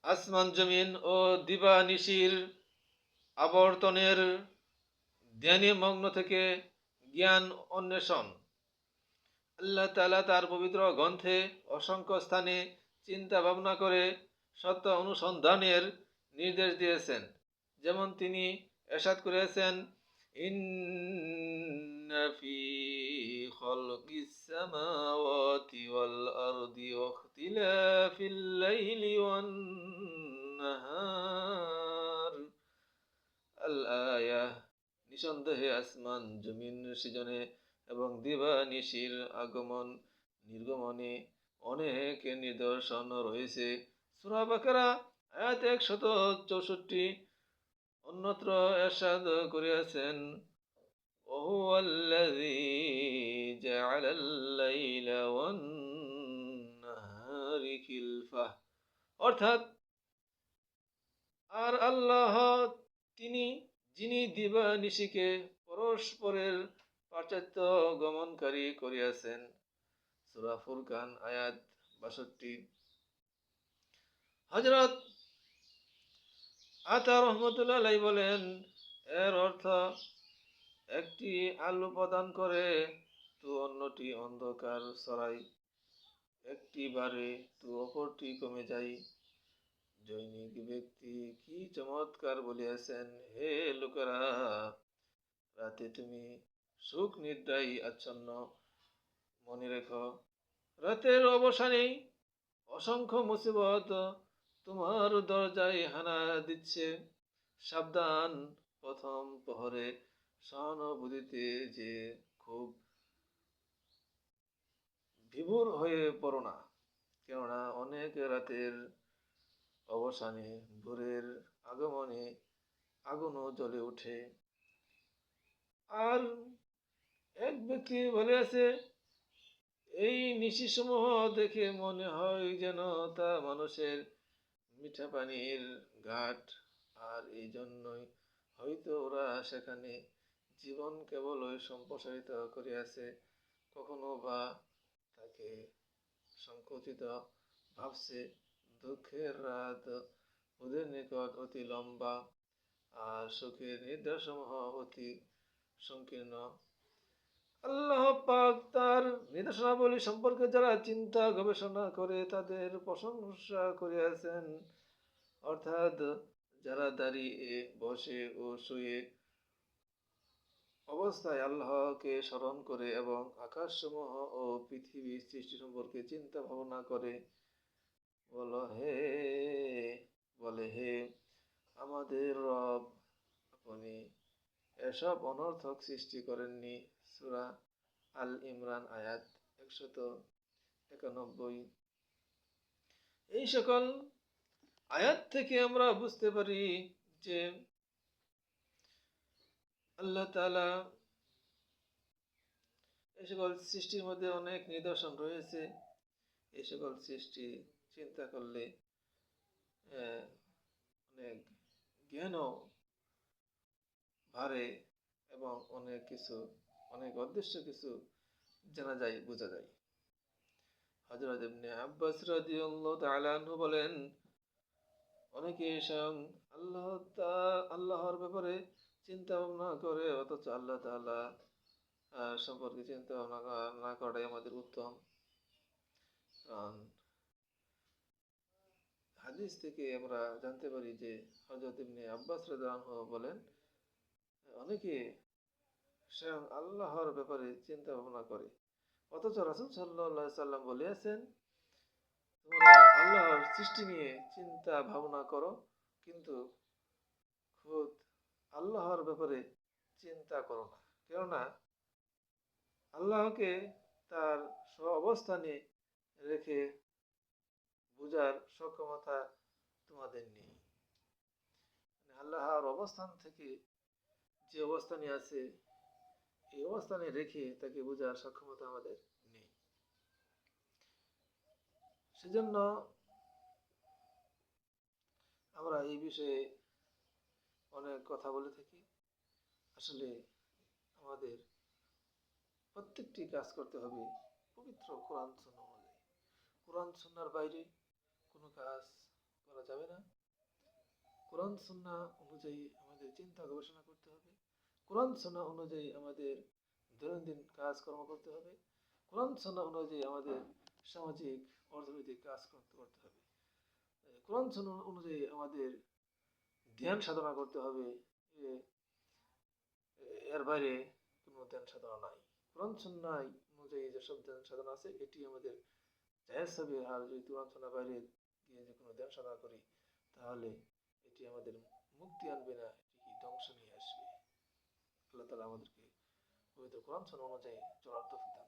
আসমান জমিন ও দিবা নিশির আবর্তনের ধ্যানে মগ্ন থেকে জ্ঞান অন্বেষণ। আল্লাহ তাআলা তার পবিত্র গ্রন্থে অসংখ্য স্থানে চিন্তা ভাবনা করে সত্য অনুসন্ধানের নির্দেশ দিয়েছেন। যেমন তিনি এরশাদ করেছেন, ইন্না ফি খালকিস সামাওয়াতি ওয়াল আরদি ওয়াখতিলাফিল লাইলি ওয়ান নাহার আল আয়াহ, নিঃসন্দেহে আসমান জমিন সৃজনে এবং দিবা নিশির আগমন নির্গমনে অনেক নিদর্শন রয়েছে। সূরা বাকারা আয়াত 164। অন্যত্র এরশাদ করিয়াছেন, ওহুয়াল্লাযী জাআলাল লাইলা ওয়ান নাহারি খিলফাহ, অর্থাৎ আর আল্লাহ তিনি, যিনি দিবা নিশিকে পরস্পরের পাশ্চাত্য গমনকারী করিয়াছেন। সূরা ফুরকান আয়াত 62। হযরত আতা রহমতুল্লাহ আলাইহি বলেন, এর অর্থ একটি আলো প্রদান করে তো অন্যটি অন্ধকার ছড়ায়, একটি বাড়ে তো অপরটি কমে যায়। জৈনিক ব্যক্তি কি চমৎকার বলিয়াছেন, হে লোকেরা, রাতে তুমি সুখ নিদ্রায় আচ্ছন্ন, মনে রেখো রাতের অবসানেই অসংখ্য মুসিবত তোমার দরজায় হানা দিচ্ছে। সাবধান, প্রথম প্রহরে সহানুভূতিতে যে খুব বিভোর হয়ে পড়ো না, কেননা অনেক রাতের অবসানে ভোরের আগমনে আগুনও জ্বলে ওঠে। আর এক ব্যক্তি বলিয়াছে, এই নিশিসমূহ দেখে মনে হয় যেন তা মানুষের মিঠা পানির ঘাট, আর এই জন্যই হয়তো ওরা সেখানে জীবন কেবলই সম্প্রসারিত করিয়াছে, কখনো বা তাকে সংকুচিত ভাবছে। দুঃখের রাত ওদের নিকট অতি লম্বা, আর সুখের নিদ্রাসমূহ অতি সংকীর্ণ। আল্লাহ পাক তার নির্দেশনাবলী সম্পর্কে যারা চিন্তা গবেষণা করে তাদের প্রশংসা করিয়াছেন, অর্থাৎ যারা দাঁড়িয়ে, বসে ও শুয়ে অবস্থায় আল্লাহকে স্মরণ করে এবং আকাশসমূহ ও পৃথিবীর সৃষ্টি সম্পর্কে চিন্তা ভাবনা করে, বলে হে আমাদের রব, আপনি এসব অনর্থক সৃষ্টি করেননি। সূরা আল ইমরান আয়াত 191। এই সকল আয়াত থেকে আমরা বুঝতে পারি যে আল্লাহ তাআলা এই সকল সৃষ্টির মধ্যে অনেক নিদর্শন রয়েছে। এই সকল সৃষ্টি চিন্তা করলে অনেক জ্ঞানও বাড়ে এবং অনেক অদৃশ্য কিছু জানা যায়, বোঝা যায়। হযরত ইবনে আব্বাস রাদিয়াল্লাহু তাআলা আনহু বলেন, অনেকে স্বয়ং আল্লাহর ব্যাপারে চিন্তা ভাবনা করে, অথচ আল্লাহ তাআলা সম্পর্কে চিন্তা ভাবনা না করাটাই আমাদের উত্তম। কারণ হাদিস থেকে আমরা জানতে পারি যে হযরত ইবনে আব্বাস রাদিয়াল্লাহু আনহু বলেন, অনেকে স্বয়ং আল্লাহর ব্যাপারে চিন্তা ভাবনা করে, অথচ রাসূল সাল্লাল্লাহু আলাইহি সাল্লাম বলেছেন, তোমরা আল্লাহর সৃষ্টি নিয়ে চিন্তা ভাবনা করো, কিন্তু খুদ আল্লাহর ব্যাপারে চিন্তা করো না, কেননা আল্লাহকে তার স্ব অবস্থানে রেখে বুঝার সক্ষমতা তোমাদের নেই। আল্লাহর অবস্থান থেকে যে অবস্থানে আছে, এই অবস্থানে রেখে তাকে বোঝার সক্ষমতা আমাদের নেই। সেজন্য আমরা এই বিষয়ে অনেক কথা বলে থাকি। আসলে আমাদের প্রত্যেকটি কাজ করতে হবে পবিত্র কোরআন সুন্নাহ অনুযায়ী। কোরআন সুন্নাহর বাইরে কোনো কাজ করা যাবে না। কোরআন সুন্নাহ অনুযায়ী আমাদের চিন্তা গবেষণা করতে হবে। কোরআন সুন্নাহ অনুযায়ী আমাদের দৈনন্দিন কাজকর্ম করতে হবে। কোরআন সুন্নাহ অনুযায়ী আমাদের সামাজিক অর্থনৈতিক কাজ করতে হবে। কোরআন সুন্নাহ অনুযায়ী আমাদের ধ্যান সাধনা করতে হবে। এ- এর বাইরে কোনো ধ্যান সাধনা নাই। কোরআন সুন্নাহ অনুযায়ী যেসব ধ্যান সাধনা আছে এটি আমাদের জায়েজ হবে। আর যদি কোরআন সুন্নাহর বাইরে গিয়ে যে কোনো ধ্যান সাধনা করি তাহলে এটি আমাদের মুক্তি আনবে না, এটি ধ্বংস নিয়ে আসবে। আল্লাহ তাআলা আমাদেরকে পবিত্র কোরআন সুন্নাহ অনুযায়ী চলার তৌফিক দান